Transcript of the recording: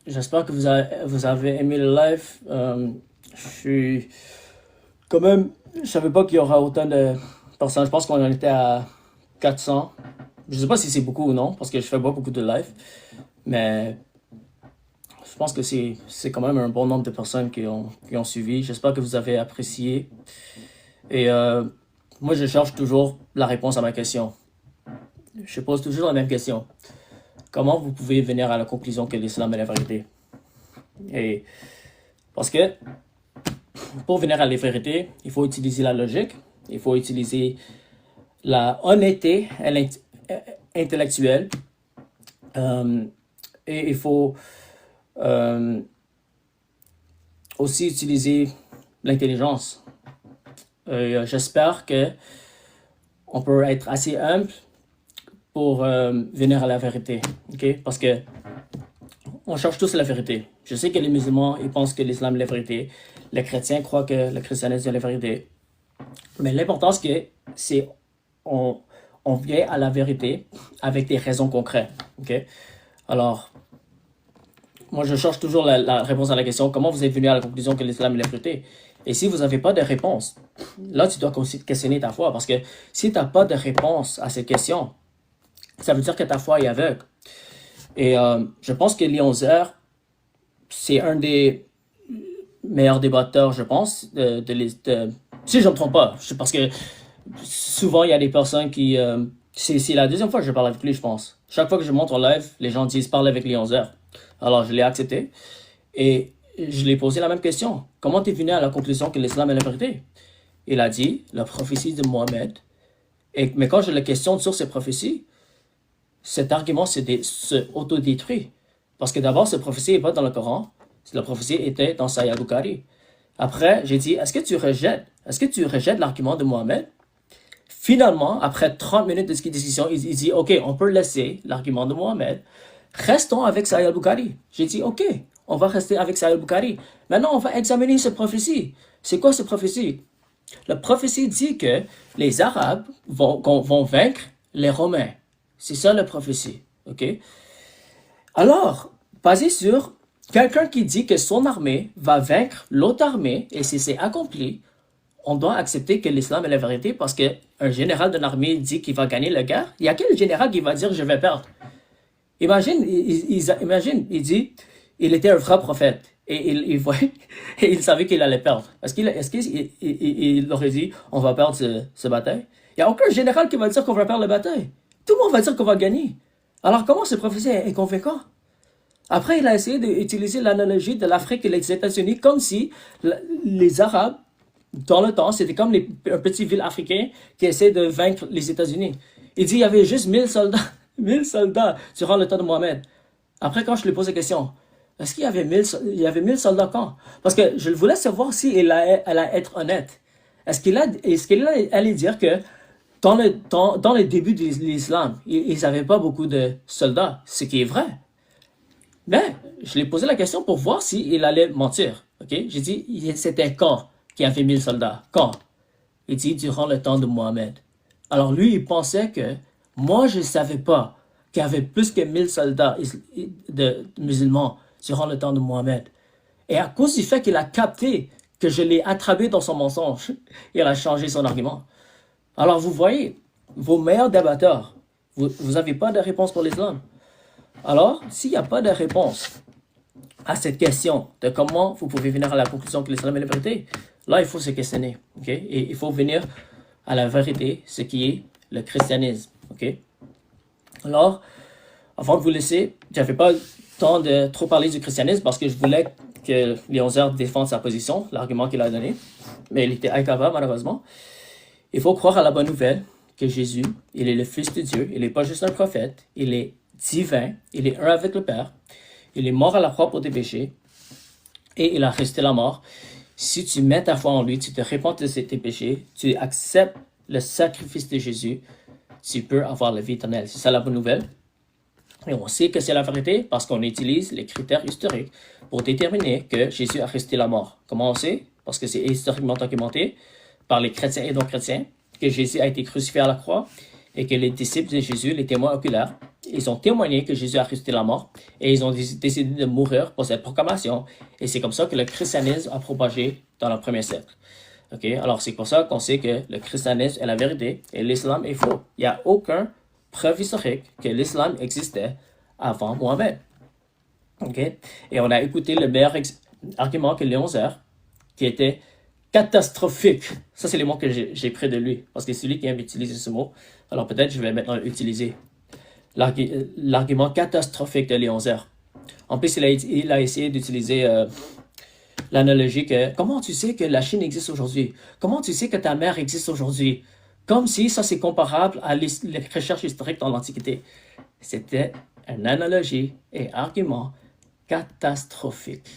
J'espère que vous avez aimé le live. Je suis quand même, je savais pas qu'il y aura autant de personnes. Je pense qu'on en était à 400. Je sais pas si c'est beaucoup ou non, parce que je fais pas beaucoup de live. Mais je pense que c'est quand même un bon nombre de personnes qui ont suivi. J'espère que vous avez apprécié. Et moi, je cherche toujours la réponse à ma question. Je pose toujours la même question. Comment vous pouvez venir à la conclusion que l'islam est la vérité? Et parce que pour venir à la vérité, il faut utiliser la logique, il faut utiliser la honnêteté intellectuelle, euh, et il faut euh, aussi utiliser l'intelligence. J'espère que on peut être assez humble pour venir à la vérité, ok? Parce que on cherche tous la vérité. Je sais que les musulmans, ils pensent que l'islam est la vérité. Les chrétiens croient que le christianisme est la vérité. Mais l'important, c'est on, on vient à la vérité avec des raisons concrètes. Ok? Alors, moi, je cherche toujours la réponse à la question, comment vous êtes venu à la conclusion que l'islam est la vérité? Et si vous n'avez pas de réponse, là, tu dois questionner ta foi. Parce que si tu n'as pas de réponse à cette question, ça veut dire que ta foi est aveugle. Et je pense que Léon Zer, c'est un des meilleurs débatteurs, je pense, si je ne me trompe pas. Parce que souvent, il y a des personnes qui... c'est la deuxième fois que je parle avec lui, je pense. Chaque fois que je monte en live, les gens disent parle avec Léon Zer. Alors, je l'ai accepté. Et je lui ai posé la même question. Comment tu es venu à la conclusion que l'islam est la vérité? Il a dit, la prophétie de Mohammed. Mais quand je le questionne sur ces prophéties, cet argument se autodétruit. Parce que d'abord, cette prophétie n'est pas dans le Coran. La prophétie était dans Sahih al-Bukhari. Après, j'ai dit, est-ce que tu rejettes l'argument de Mohammed? Finalement, après 30 minutes de discussion, il dit, OK, on peut laisser l'argument de Mohammed. Restons avec Sahih al-Bukhari. J'ai dit, OK, on va rester avec Sahih al-Bukhari. Maintenant, on va examiner cette prophétie. C'est quoi cette prophétie? La prophétie dit que les Arabes vont vaincre les Romains. C'est ça la prophétie. OK? Alors, basé sur quelqu'un qui dit que son armée va vaincre l'autre armée, et si c'est accompli, on doit accepter que l'islam est la vérité parce qu'un général d'une armée dit qu'il va gagner la guerre. Il y a quel général qui va dire je vais perdre? Imagine, il dit, il était un vrai prophète et il savait qu'il allait perdre. Est-ce qu'il aurait dit on va perdre ce bataille? Il n'y a aucun général qui va dire qu'on va perdre la bataille. Tout le monde va dire qu'on va gagner. Alors comment ce prophétie est convaincant? Après, il a essayé d'utiliser l'analogie de l'Afrique et des États-Unis comme si les Arabes, dans le temps, c'était comme un petit ville africain qui essaie de vaincre les États-Unis. Il dit qu'il y avait juste 1000 soldats, 1000 soldats durant le temps de Mohamed. Après, quand je lui pose la question, est-ce qu'il y avait 1000 soldats quand? Parce que je voulais savoir si elle allait être honnête. Est-ce qu'il allait dire que dans le début de l'islam, ils n'avaient pas beaucoup de soldats, ce qui est vrai. Mais je lui ai posé la question pour voir s'il allait mentir. Okay? J'ai dit, c'était quand qu'il y avait 1000 soldats? Quand? Il dit, durant le temps de Mohamed. Alors lui, il pensait que moi, je ne savais pas qu'il y avait plus que 1000 soldats de musulmans durant le temps de Mohamed. Et à cause du fait qu'il a capté que je l'ai attrapé dans son mensonge, il a changé son argument. Alors vous voyez, vos meilleurs débatteurs, vous n'avez pas de réponse pour l'islam. Alors, s'il n'y a pas de réponse à cette question de comment vous pouvez venir à la conclusion que l'islam est la vérité, là, il faut se questionner. Okay? Et il faut venir à la vérité, ce qui est le christianisme. Okay? Alors, avant de vous laisser, je n'avais pas le temps de trop parler du christianisme parce que je voulais que Léon Zer défende sa position, l'argument qu'il a donné, mais il était incapable, malheureusement. Il faut croire à la bonne nouvelle que Jésus, il est le Fils de Dieu, il n'est pas juste un prophète, il est divin, il est un avec le Père, il est mort à la croix pour tes péchés, et il a resté la mort. Si tu mets ta foi en lui, tu te répands de tes péchés, tu acceptes le sacrifice de Jésus, tu peux avoir la vie éternelle. C'est ça la bonne nouvelle. Et on sait que c'est la vérité parce qu'on utilise les critères historiques pour déterminer que Jésus a resté la mort. Comment on sait? Parce que c'est historiquement documenté par les chrétiens et non-chrétiens que Jésus a été crucifié à la croix et que les disciples de Jésus, les témoins oculaires, ils ont témoigné que Jésus a ressuscité la mort et ils ont décidé de mourir pour cette proclamation. Et c'est comme ça que le christianisme a propagé dans le premier siècle. Okay? Alors, c'est pour ça qu'on sait que le christianisme est la vérité et l'islam est faux. Il n'y a aucune preuve historique que l'islam existait avant Mohammed. Okay? Et on a écouté le meilleur argument que Léon Zère, qui était catastrophique. Ça, c'est les mots que j'ai pris de lui, parce que c'est lui qui aime utiliser ce mot. Alors peut-être je vais maintenant l'utiliser. L'argument catastrophique de Léon Zère. En plus, il a essayé d'utiliser l'analogie que comment tu sais que la Chine existe aujourd'hui? Comment tu sais que ta mère existe aujourd'hui? Comme si ça c'est comparable à les recherches historiques dans l'Antiquité. C'était une analogie et argument catastrophique.